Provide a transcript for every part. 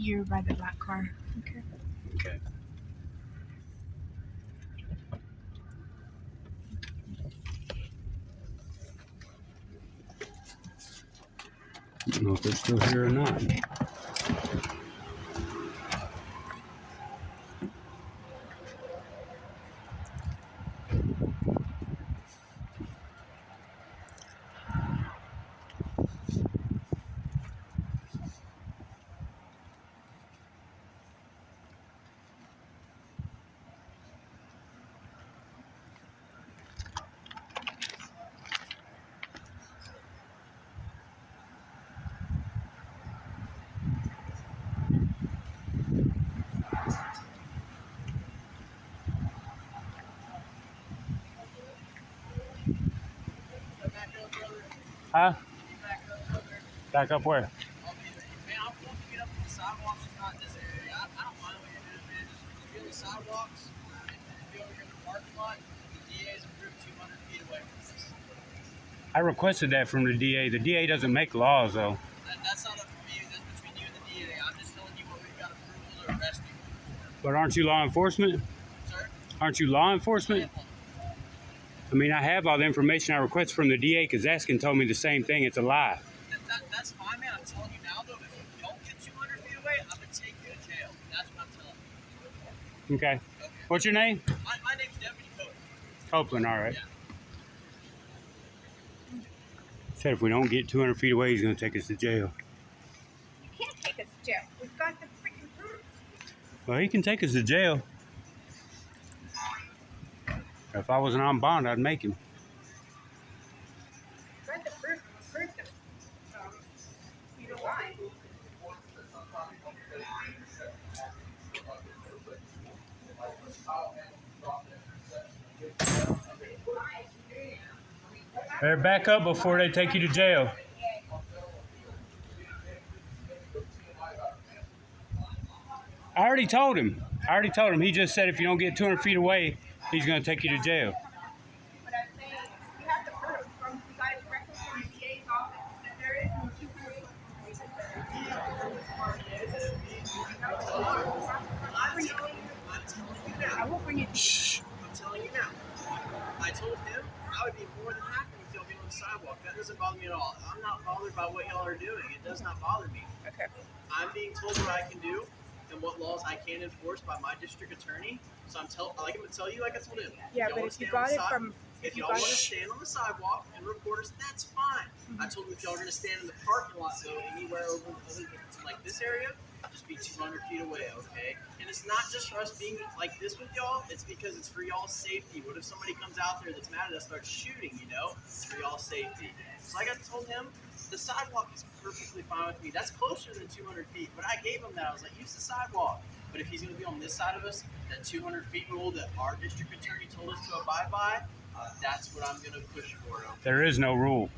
You're by the black car. Okay. Okay. I don't know if they're still here or not. Huh? Back up where? Man, I'm going to get up on the sidewalks. It's not this area. I don't mind what you're doing, man. Just be on the sidewalks. Be over here in the parking lot. The DA's approved 200 feet away from this. I requested that from the DA. The DA doesn't make laws, though. That's not up for me. That's between you and the DA. I'm just telling you what we've got approval to arrest you for. But aren't you law enforcement? Sir? Aren't you law enforcement? I mean, I have all the information I requested from the DA because Askin told me the same thing. It's a lie. That's fine, man. I'm telling you now, though, if you don't get 200 feet away, I'm going to take you to jail. That's what I'm telling you. Okay. What's your name? My name's Deputy Copeland. Copeland, all right. Yeah. Said if we don't get 200 feet away, he's going to take us to jail. You can't take us to jail. We've got the freaking proof. Well, he can take us to jail. If I wasn't on bond, I'd make him. We've got the proof. Proof that you don't lie. Better back up before they take you to jail. I already told him. He just said if you don't get 200 feet away, he's going to take you to jail. But I'm saying you have the proof from you got it directly from the DA's office that there is no 200 feet. I will bring it to you. I'm telling you now. I told him I would be more than happy with y'all being on the sidewalk. That doesn't bother me at all. I'm not bothered by what y'all are doing. It does not bother me. Okay. I'm being told what I can do and what laws I can enforce by my district attorney. So I'm going to tell you like I told him. Yeah, but if you got it from... If y'all want to stand on the sidewalk and report us, that's fine. I told him if y'all are going to stand in the parking lot, though, anywhere over other than like this area, just be 200 feet away, okay? And it's not just for us being like this with y'all. It's because it's for y'all's safety. What if somebody comes out there that's mad at us, starts shooting, you know? It's for y'all's safety. So like I told him, the sidewalk is perfectly fine with me. That's closer than 200 feet. But I gave him that. I was like, use the sidewalk. But if he's going to be on this side of us, that 200 feet rule that our district attorney told us to abide by, that's what I'm going to push for. Okay? There is no rule.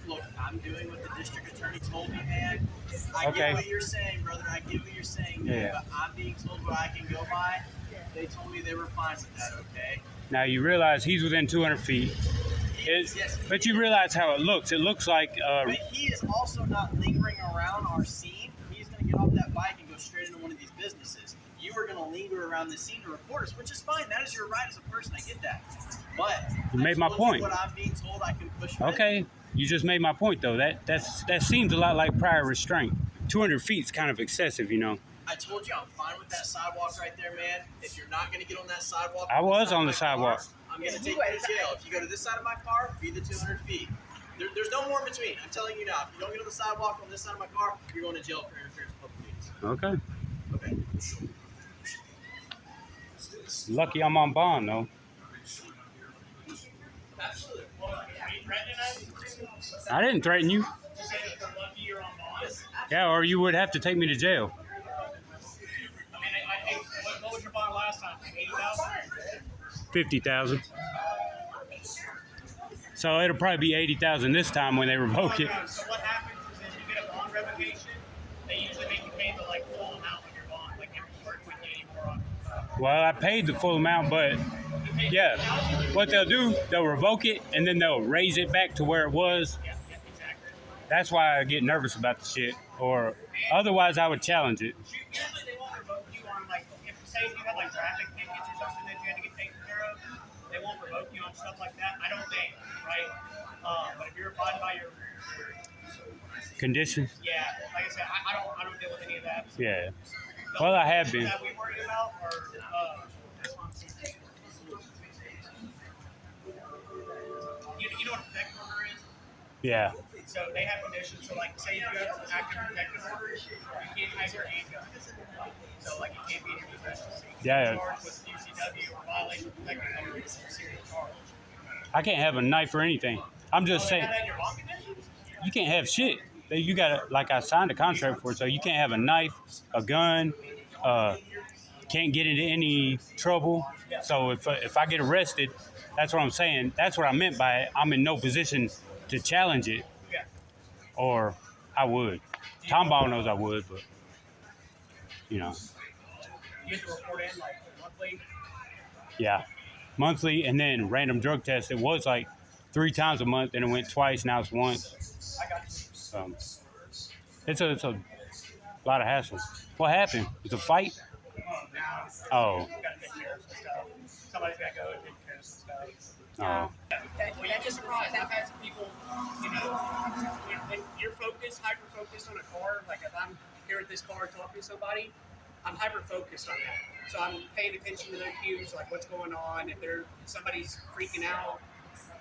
Look, I'm doing what the district attorney told me, man. I get what you're saying, brother. I get what you're saying, man. But I'm being told what I can go by. They told me they were fine with that, okay? Now, you realize he's within 200 feet. Yes, but you realize how it looks. It looks like... but he is also not lingering around our scene. He's going to get off that bike and go straight into one of these businesses. You are going to linger around the scene to report us, which is fine. That is your right as a person. I get that. But you made my point. What I'm being told I can push with. Okay, you just made my point, though. That seems a lot like prior restraint. 200 feet is kind of excessive, you know. I told you I'm fine with that sidewalk right there, man. If you're not going to get on that sidewalk... I was on the sidewalk. I'm going to take you to jail. If you go to this side of my car, be the 200 feet. There's no more in between. I'm telling you now. If you don't get on the sidewalk on this side of my car, you're going to jail for interference with public meetings. Okay. Lucky I'm on bond, though. Absolutely. I didn't threaten you. Yeah, or you would have to take me to jail. What was your bond last time? 80,000? 50,000. So it'll probably be 80,000 this time when they revoke it. So what happens is you get a bond revocation, they usually make you pay the full amount of your bond, like never work with you anymore on. Well, I paid the full amount, but yeah, what they'll do, they'll revoke it and then they'll raise it back to where it was. Yeah, exactly. That's why I get nervous about the shit. Or otherwise, I would challenge it. Usually they won't revoke you on like if say if you had like traffic tickets or something that you had to get taken care of, they won't revoke you on stuff like that. I don't think, right? But if you're abiding by your Conditions? yeah, like I said, I don't deal with any of that. Yeah. Well, I have been. That we worry about are you know what a protective order is? Yeah. So they have conditions. So like say if you have an active protective order, you can't have your handgun. So like you can't be in your possession. So you Yeah. can be charged with UCW or violation of protective order. It's a serious charge. I can't have a knife or anything. I'm just They saying, have that in your bond conditions? you can't have shit. You got to, like I signed a contract for it, so you can't have a knife, a gun, can't get into any trouble. So if I get arrested, that's what I'm saying. That's what I meant by it. I'm in no position to challenge it, Yeah. or I would. Tom Ball knows I would, but, you know, You have to report in like monthly. yeah. Monthly, and then random drug tests. It was like 3 times a month, and it went twice, now it's once. I got you. It's a lot of hassle. What happened? It's a fight? Now, Oh. got to take care of some stuff. Somebody's got to go and take care of some stuff. Oh. Well, you're just surprised. I've had some people, you know, when you're focused, hyper focused on a car, like if I'm here at this car talking to somebody, I'm hyper focused on that. So I'm paying attention to their cues, like what's going on, if somebody's freaking out.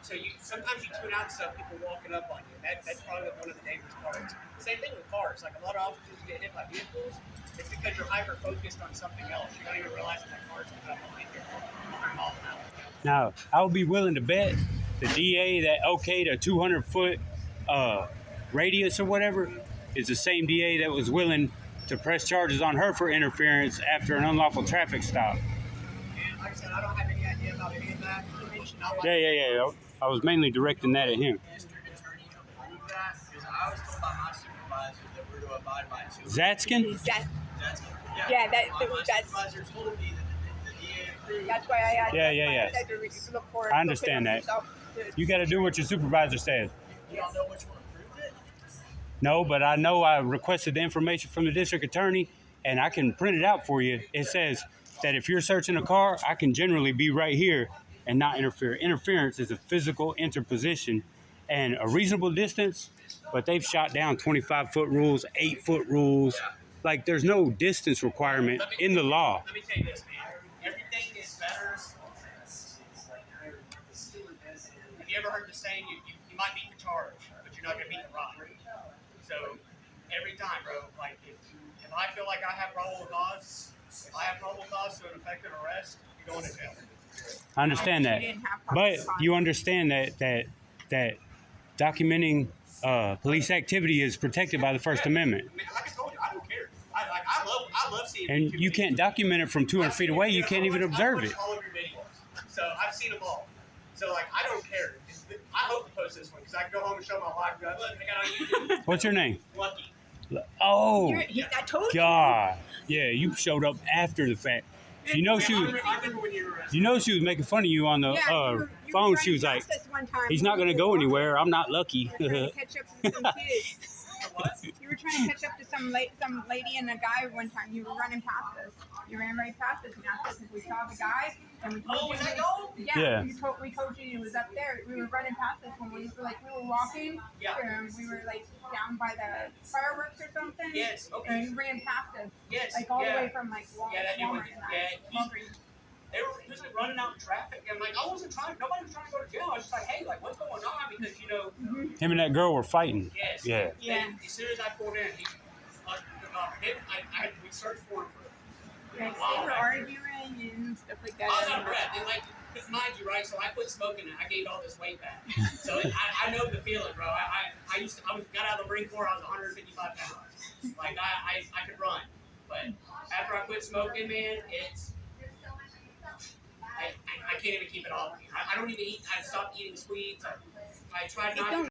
So sometimes you tune out stuff, people walking up on you. That's probably one of the dangerous parts. Same thing with cars. Like a lot of officers get hit by vehicles. It's because you're hyper focused on something else. You don't even realize that car's coming up behind you. Now, I would be willing to bet the DA that okayed a 200-foot radius or whatever is the same DA that was willing to press charges on her for interference after an unlawful traffic stop. And like I said, I don't have any idea about any of that. Yeah. I was mainly directing that at him. District attorney approved that because I was told by my supervisor that we're to abide by 2. Zatskin? Yeah, my that's supervisor told me that the DA approved. that's why I asked. Yeah. Said to look for I understand that. You got to do what your supervisor says. You don't know which one approved it? No, but I know I requested the information from the district attorney, and I can print it out for you. It says that if you're searching a car, I can generally be right here and not interfere. Interference is a physical interposition and a reasonable distance, but they've shot down 25-foot rules, 8-foot rules. Like, there's no distance requirement in the law. Let me tell you this, man. Everything is better. Have you ever heard the saying, you might beat the charge, but you're not going to beat the rock? So, every time, bro, like, if I feel like I have probable cause, if I have probable cause to an effective arrest, you're going to jail. I understand that. But you understand that documenting police activity is protected by the First Amendment. I mean, like I told you, I don't care. I love seeing And YouTube you can't videos. document it from 200 feet away. You can't even observe it. I watch all of your videos, so I've seen them all. So like, I don't care. I hope to post this one because I can go home and show my wife. Go, look, I got on YouTube. What's your name? Lucky. Oh, I told you. God. Yeah, you showed up after the fact. You know she was, I remember when you were arrested. you know she was making fun of you on the phone. She was like, he's not going to go anywhere. I'm not lucky. You were trying to catch up to some kids. What? You were trying to catch up to some lady and a guy one time. You were running past us. You ran right past us and asked us if we saw the guy. And we told Oh, you was that gold? Yeah. We told you he was up there. We were running past us when we were walking. Yeah. We were like down by the fireworks or something. Yes, okay. And you ran past us. Yes. Like all the yeah. way from like Walmart. Yeah, that dude was- and Walgreens. He was like running out in traffic, and like I wasn't trying. Nobody was trying to go to jail. I was just like, hey, like what's going on? Because you know. Him and that girl were fighting. Yes. Yeah. Yeah. As soon as I pulled in, we searched for him for. Like, they were arguing and stuff like that. I was out of breath, and like, cause mind you, right? So I quit smoking, and I gained all this weight back. So I know the feeling, bro. I got out of the Marine Corps. I was 155 pounds. Like I could run, but after I quit smoking, man, I can't even keep it off. I don't even eat. I stopped eating sweets. I tried not to.